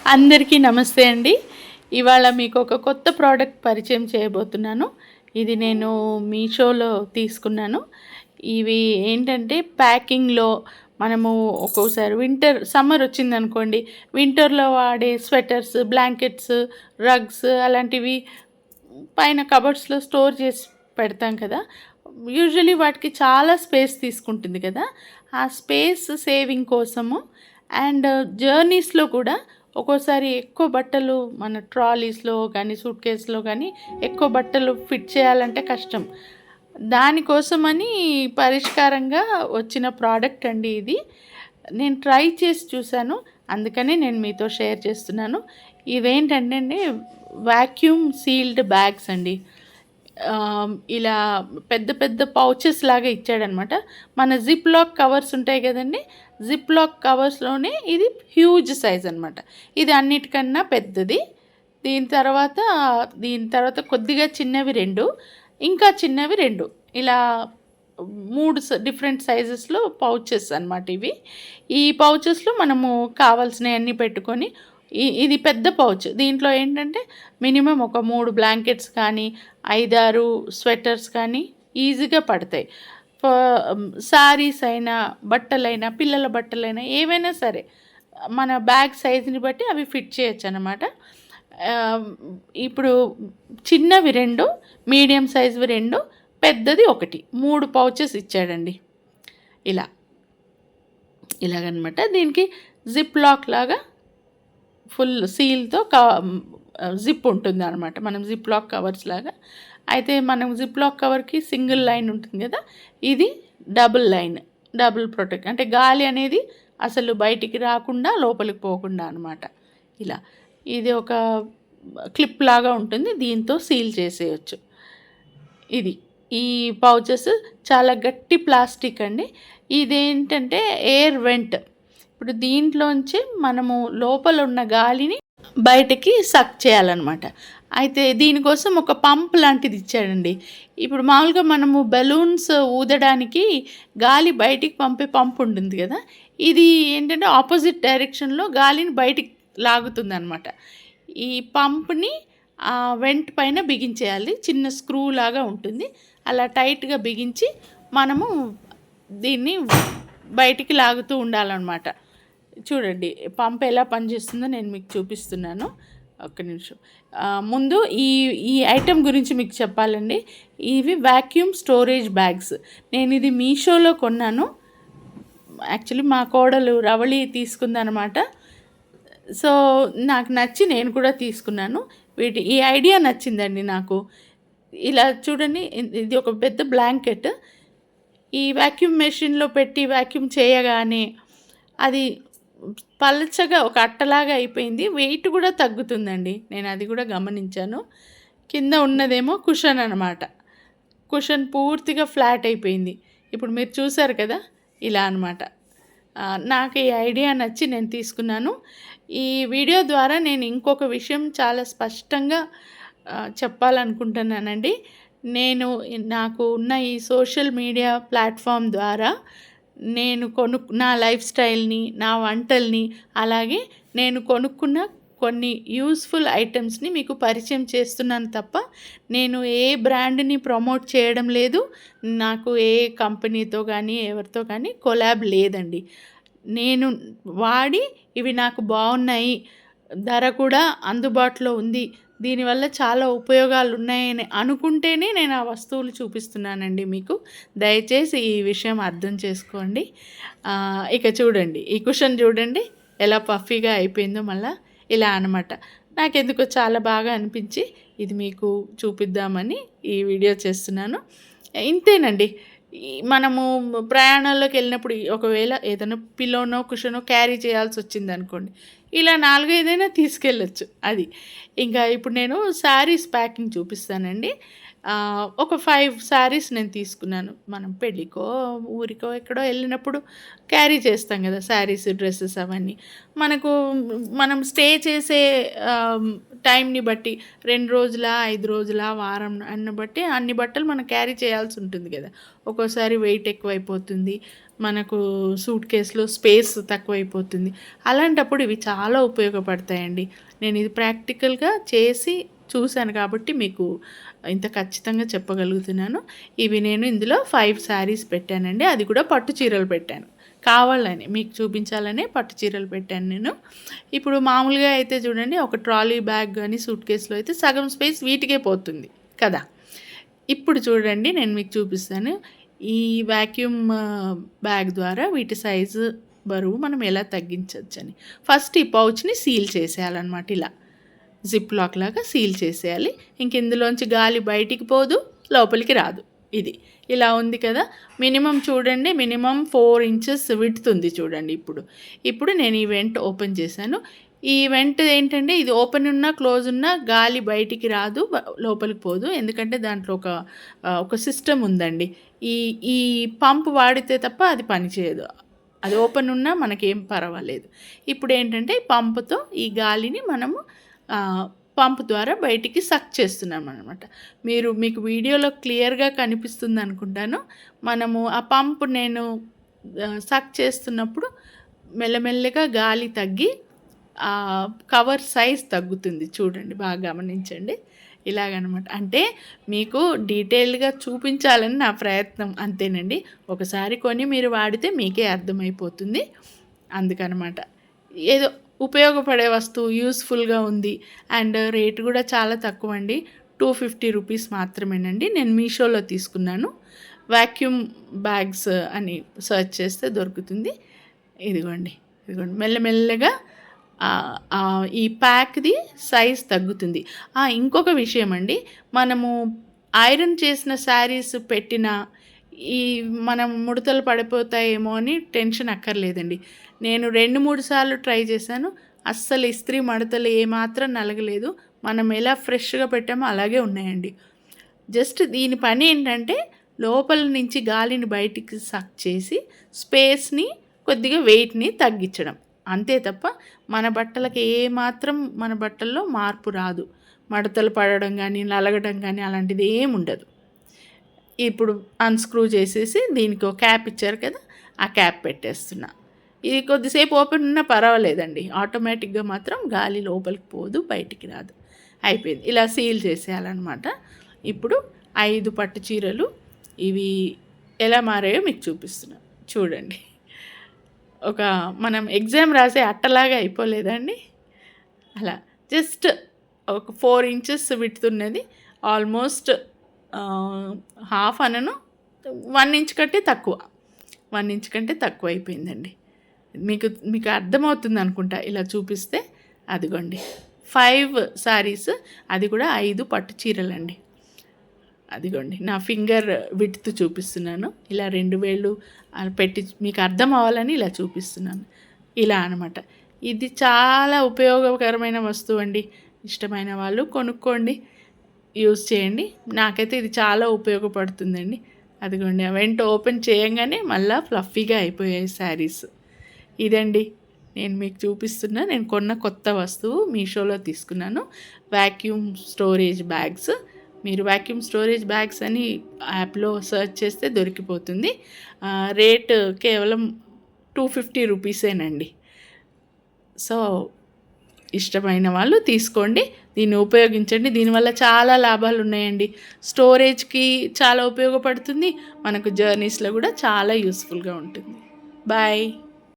అందరికీ నమస్తే అండి. ఇవాళ మీకు ఒక కొత్త ప్రోడక్ట్ పరిచయం చేయబోతున్నాను. ఇది నేను మీషోలో తీసుకున్నాను. ఇవి ఏంటంటే ప్యాకింగ్‌లో మనము ఒక్కోసారి సమ్మర్ వచ్చిందనుకోండి, వింటర్‌లో వాడే స్వెటర్స్, బ్లాంకెట్స్, రగ్స్ అలాంటివి పైన కబోర్డ్స్‌లో స్టోర్ చేసి పెడతాం కదా! యూజువల్లీ వాటికి చాలా స్పేస్ తీసుకుంటుంది కదా! ఆ స్పేస్ సేవింగ్ కోసము అండ్ జర్నీస్‌లో కూడా ఒక్కోసారి ఎక్కువ బట్టలు మన ట్రాలీస్‌లో కానీ, సూట్‌కేస్‌లో కానీ ఎక్కువ బట్టలు ఫిట్ చేయాలంటే కష్టం. దానికోసమని పరిష్కారంగా వచ్చిన ప్రోడక్ట్ అండి ఇది. నేను ట్రై చేసి చూసాను. అందుకనే నేను మీతో షేర్ చేస్తున్నాను. ఇవేంటంటే అండి వాక్యూమ్ సీల్డ్ బ్యాగ్స్ అండి. ఇలా పెద్ద పెద్ద పౌచెస్ లాగా ఇచ్చాడనమాట. మన జిప్ లాక్ కవర్స్ ఉంటాయి కదండీ! జిప్ లాక్ కవర్స్‌లోనే ఇది హ్యూజ్ సైజ్ అనమాట. ఇది అన్నిటికన్నా పెద్దది. దీని తర్వాత కొద్దిగా చిన్నవి 2, ఇంకా చిన్నవి 2 ఇలా 3 డిఫరెంట్ సైజెస్‌లో పౌచెస్ అనమాట ఇవి. ఈ పౌచెస్‌లో మనము కావాల్సినయన్నీ పెట్టుకొని ఇది పెద్ద పౌచ్. దీంట్లో ఏంటంటే మినిమమ్ ఒక 3 బ్లాంకెట్స్ కానీ, 5, 6 స్వెటర్స్ కానీ ఈజీగా పడతాయి. శారీస్ అయినా, బట్టలైనా, పిల్లల బట్టలైనా ఏవైనా సరే మన బ్యాగ్ సైజుని బట్టి అవి ఫిట్ చేయొచ్చనమాట. ఇప్పుడు చిన్నవి 2, మీడియం సైజువి 2, పెద్దది 1, 3 పౌచెస్ ఇచ్చాడండి. ఇలాగనమాట. దీనికి జిప్ లాక్ లాగా ఫుల్ సీల్తో జిప్ ఉంటుందన్నమాట. మనం జిప్ లాక్ కవర్స్ లాగా. అయితే మనం జిప్ లాక్ కవర్కి సింగిల్ లైన్ ఉంటుంది కదా, ఇది డబుల్ లైన్, డబుల్ ప్రొటెక్ట్, అంటే గాలి అనేది అసలు బయటికి రాకుండా లోపలికి పోకుండా అనమాట. ఇది ఒక క్లిప్ లాగా ఉంటుంది, దీంతో సీల్ చేసేయచ్చు. ఈ పౌచెస్ చాలా గట్టి ప్లాస్టిక్ అండి. ఇదేంటంటే ఎయిర్ వెంట్. ఇప్పుడు దీంట్లోంచి మనము లోపల ఉన్న గాలిని బయటకి సక్ చేయాలన్నమాట. అయితే దీనికోసం ఒక పంప్ లాంటిది ఇచ్చాడండి. ఇప్పుడు మామూలుగా మనము బెలూన్స్ ఊదడానికి గాలి బయటికి పంపే పంప్ ఉంటుంది కదా, ఇది ఏంటంటే ఆపోజిట్ డైరెక్షన్లో గాలిని బయటికి లాగుతుందన్నమాట. ఈ పంప్ని వెంట్ పైన బిగించేయాలి. చిన్న స్క్రూ లాగా ఉంటుంది. అలా టైట్గా బిగించి మనము దీన్ని బయటికి లాగుతూ ఉండాలన్నమాట. చూడండి పంప్ ఎలా పనిచేస్తుందో నేను మీకు చూపిస్తున్నాను. ఒక్క నిమిషం. ముందు ఈ ఐటెం గురించి మీకు చెప్పాలండి. ఇవి వాక్యూమ్ స్టోరేజ్ బ్యాగ్స్. నేను ఇది మీషోలో కొన్నాను. యాక్చువల్లీ మా కోడలు రవళి తీసుకుందనమాట. సో నాకు నచ్చి నేను కూడా తీసుకున్నాను. ఈ ఐడియా నచ్చిందండి నాకు. ఇలా చూడండి, ఇది ఒక పెద్ద బ్లాంకెట్. ఈ వాక్యూమ్ మెషిన్లో పెట్టి వాక్యూమ్ చేయగానే అది పల్చగా ఒక అట్టలాగా అయిపోయింది. వెయిట్ కూడా తగ్గుతుందండి. నేను అది కూడా గమనించాను. కింద ఉన్నదేమో కుషన్ అనమాట. కుషన్ పూర్తిగా ఫ్లాట్ అయిపోయింది. ఇప్పుడు మీరు చూసారు కదా, ఇలా అనమాట. నాకు ఈ ఐడియా నచ్చి నేను తీసుకున్నాను. ఈ వీడియో ద్వారా నేను ఇంకొక విషయం చాలా స్పష్టంగా చెప్పాలనుకుంటున్నానండి. నాకు ఉన్న ఈ సోషల్ మీడియా ప్లాట్ఫామ్ ద్వారా నేను నా లైఫ్ స్టైల్ని, నా వంటల్ని, అలాగే నేను కొనుక్కున్న కొన్ని యూస్ఫుల్ ఐటమ్స్ని మీకు పరిచయం చేస్తున్నాను తప్ప నేను ఏ బ్రాండ్ని ప్రమోట్ చేయడం లేదు. నాకు ఏ కంపెనీతో కానీ ఎవరితో కానీ కొలాబ్ లేదండి. నేను వాడి ఇవి నాకు బాగున్నాయి, ధర కూడా అందుబాటులో ఉంది, దీనివల్ల చాలా ఉపయోగాలు ఉన్నాయని అనుకుంటేనే నేను ఆ వస్తువులు చూపిస్తున్నానండి మీకు. దయచేసి ఈ విషయం అర్థం చేసుకోండి. ఇక చూడండి, ఈ కుషన్ చూడండి ఎలా పఫీగా అయిపోయిందో. మళ్ళీ ఇలా అనమాట. నాకెందుకో చాలా బాగా అనిపించి ఇది మీకు చూపిద్దామని ఈ వీడియో చేస్తున్నాను. ఇంతేనండి. మనము ప్రయాణాల్లోకి వెళ్ళినప్పుడు ఒకవేళ ఏదైనా పిల్లోనో కుషనో క్యారీ చేయాల్సి వచ్చింది అనుకోండి, ఇలా 4, 5 తీసుకెళ్ళచ్చు. అది ఇంకా ఇప్పుడు నేను శారీస్ ప్యాకింగ్ చూపిస్తానండి. ఒక 5 శారీస్ నేను తీసుకున్నాను. మనం పెళ్ళికో, ఊరికో, ఎక్కడో వెళ్ళినప్పుడు క్యారీ చేస్తాం కదా శారీస్, డ్రెస్సెస్ అవన్నీ. మనం స్టే చేసే టైంని బట్టి 2 రోజులా, 5 రోజులా, వారం బట్టి అన్ని బట్టలు మనం క్యారీ చేయాల్సి ఉంటుంది కదా. ఒక్కోసారి వెయిట్ ఎక్కువైపోతుంది, మనకు సూట్ కేసులో స్పేస్ తక్కువైపోతుంది. అలాంటప్పుడు ఇవి చాలా ఉపయోగపడతాయండి. నేను ఇది ప్రాక్టికల్గా చేసి చూశాను కాబట్టి మీకు ఇంత ఖచ్చితంగా చెప్పగలుగుతున్నాను. ఇవి నేను ఇందులో 5 శారీస్ పెట్టానండి. అది కూడా పట్టు చీరలు పెట్టాను. కావాలని మీకు చూపించాలనే పట్టు చీరలు పెట్టాను నేను. ఇప్పుడు మామూలుగా అయితే చూడండి, ఒక ట్రాలీ బ్యాగ్ కానీ సూట్ కేసులో అయితే సగం స్పేస్ వీటికే పోతుంది కదా. ఇప్పుడు చూడండి, నేను మీకు చూపిస్తాను ఈ వాక్యూమ్ బ్యాగ్ ద్వారా వీటి సైజు బరువు మనం ఎలా తగ్గించవచ్చని. ఫస్ట్ ఈ పౌచ్ని సీల్ చేసేయాలన్నమాట. ఇలా జిప్ లాక్ లాగా సీల్ చేసేయాలి. ఇంక ఇందులోంచి గాలి బయటికి పోదు, లోపలికి రాదు. ఇది ఇలా ఉంది కదా. మినిమం చూడండి, మినిమం 4 ఇంచెస్ విడ్త్ ఉంది చూడండి. ఇప్పుడు నేను ఈ వెంట్ ఓపెన్ చేశాను. ఈ వెంట్ ఏంటంటే, ఇది ఓపెన్ ఉన్నా క్లోజ్ ఉన్నా గాలి బయటికి రాదు, లోపలికి పోదు. ఎందుకంటే దాంట్లో ఒక సిస్టమ్ ఉందండి. ఈ పంప్ వాడితే తప్ప అది పనిచేయదు. అది ఓపెన్ ఉన్నా మనకేం పర్వాలేదు. ఇప్పుడు ఏంటంటే పంపుతో ఈ గాలిని మనము పంప్ ద్వారా బయటికి సక్ చేస్తున్నాం అనమాట. మీకు వీడియోలో క్లియర్గా కనిపిస్తుంది అనుకుంటాను. మనము ఆ పంప్ నేను సక్ చేస్తున్నప్పుడు మెల్లమెల్లగా గాలి తగ్గి కవర్ సైజ్ తగ్గుతుంది. చూడండి, బాగా గమనించండి. ఇలాగనమాట. అంటే మీకు డీటెయిల్డ్గా చూపించాలని నా ప్రయత్నం, అంతేనండి. ఒకసారి కొని మీరు వాడితే మీకే అర్థమైపోతుంది. అందుకనమాట. ఏదో ఉపయోగపడే వస్తువు, యూస్ఫుల్గా ఉంది. అండ్ రేట్ కూడా చాలా తక్కువ అండి. 250 రూపీస్ మాత్రమేనండి. నేను మీషోలో తీసుకున్నాను. వాక్యూమ్ బ్యాగ్స్ అని సెర్చ్ చేస్తే దొరుకుతుంది. ఇదిగోండి మెల్లమెల్లగా ఈ ప్యాక్ది సైజ్ తగ్గుతుంది. ఇంకొక విషయం అండి, మనము ఐరన్ చేసిన శారీస్ పెట్టిన మనం ముడతలు పడిపోతాయేమో అని టెన్షన్ అక్కర్లేదండి. నేను 2-3 సార్లు ట్రై చేశాను. అస్సలు ఇస్త్రీ మడతలు ఏమాత్రం నలగలేదు. మనం ఎలా ఫ్రెష్గా పెట్టామో అలాగే ఉన్నాయండి. జస్ట్ దీని పని ఏంటంటే, లోపల నుంచి గాలిని బయటికి సక్ చేసి స్పేస్ని, కొద్దిగా వెయిట్ని తగ్గించడం, అంతే తప్ప మన బట్టలకి ఏమాత్రం మన బట్టల్లో మార్పు రాదు. మడతలు పడడం కానీ, నలగడం కానీ అలాంటిది ఏమి ఉండదు. ఇప్పుడు అన్స్క్రూ చేసేసి దీనికి ఒక క్యాప్ ఇచ్చారు కదా, ఆ క్యాప్ పెట్టేస్తున్నా. ఇది కొద్దిసేపు ఓపెన్ ఉన్నా పర్వాలేదండి. ఆటోమేటిక్గా మాత్రం గాలి లోపలికి పోదు, బయటికి రాదు. అయిపోయింది. ఇలా సీల్ చేసేయాలన్నమాట. ఇప్పుడు 5 పట్టు చీరలు ఇవి ఎలా మారాయో మీకు చూపిస్తున్నాను. చూడండి, మనం ఎగ్జామ్ రాసే అట్టలాగా అయిపోలేదండి. అలా జస్ట్ ఒక 4 ఇంచెస్ విడ్త్ ఉన్నది. ఆల్మోస్ట్ హాఫ్ అనను, 1 ఇంచ్ కంటే తక్కువ, 1 ఇంచ్ కంటే తక్కువ అయిపోయిందండి. మీకు అర్థమవుతుంది అనుకుంటా ఇలా చూపిస్తే. అదిగోండి 5 శారీస్, అది కూడా 5 పట్టు చీరలండి. అదిగోండి నా ఫింగర్ విడ్త్ చూపిస్తున్నాను. ఇలా 2 వేళ్ళు పెట్టి మీకు అర్థం అవ్వాలని ఇలా చూపిస్తున్నాను. ఇలా అనమాట. ఇది చాలా ఉపయోగకరమైన వస్తువు అండి. ఇష్టమైన వాళ్ళు కొనుక్కోండి, యూజ్ చేయండి. నాకైతే ఇది చాలా ఉపయోగపడుతుందండి. అదిగోండి వెంట ఓపెన్ చేయంగానే మళ్ళీ ఫ్లఫీగా అయిపోయాయి శారీస్. ఇదండి నేను మీకు చూపిస్తున్నా. నేను కొన్న కొత్త వస్తువు మీషోలో తీసుకున్నాను. Vacuum storage bags. మీరు వాక్యూమ్ స్టోరేజ్ బ్యాగ్స్ అని యాప్లో సెర్చ్ చేస్తే దొరికిపోతుంది. రేట్ కేవలం 250 రూపీసేనండి. సో ఇష్టమైన వాళ్ళు తీసుకోండి, దీన్ని ఉపయోగించండి. దీనివల్ల చాలా లాభాలు ఉన్నాయండి. స్టోరేజ్కి చాలా ఉపయోగపడుతుంది, మనకు జర్నీస్లో కూడా చాలా యూస్ఫుల్గా ఉంటుంది. బాయ్.